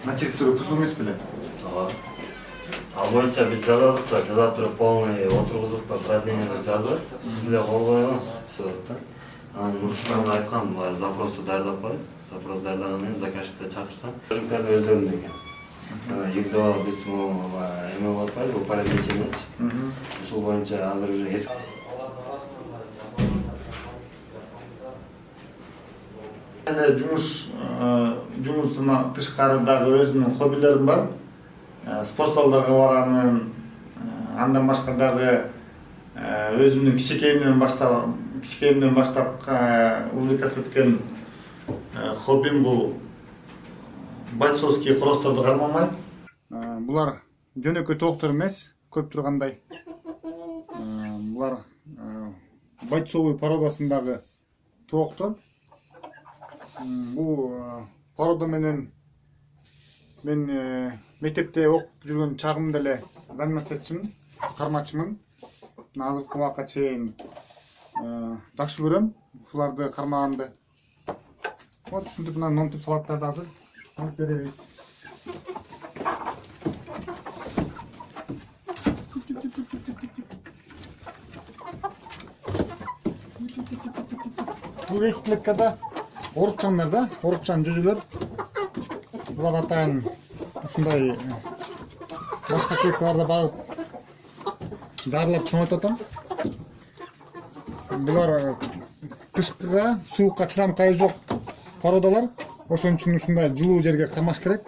Материктері бузуу эмес беле? Ооба. Ал боюнча биз жазадык да, жаза туруп полный отургузуп продлениени жазып, сиз эле кол койгонсуз да. Анан Нурсултанга айткам, запросты даярдап коюп, запрос даярдагандан кийин заказчикти чакырсам, өздөрүнүн өздөрүнүн экен. Егдо биз эме болуп атпайбы, упорядочение эмес. Ушул боюнча азыр уже Эне жумушунан тышкары дагы өзүмдүн хоббилерим бар. Спорт залдарга барамын. Андан башка дагы өзүмдүн кичинекейимден баштап увлекаться эткен хоббим бул бойцовский кроссторду кармамай. Булар жөнөкөй тооктор эмес, көп тургандай. Булар бойцовый породасындагы тооктор. Бул порода менен мен мектепте окуп жүргөн чагымда эле заниматься этчимин, кармачымын. Азыркы убакка чейин жакшы көрөм ушуларды кармаганды. Вот ушинтип мына нонтип салаттарды азыр алып беребиз. Бул эки клеткада орукчандар да, орукчан жүзүлөр. Булар атайын ушундай башка клеткаларда багып дарылап чоңойтуп атам. Булар кышкыга, суукка чыдамкайы жок породалар. Ошон үчүн ушундай жылуу жерге кармаш керек.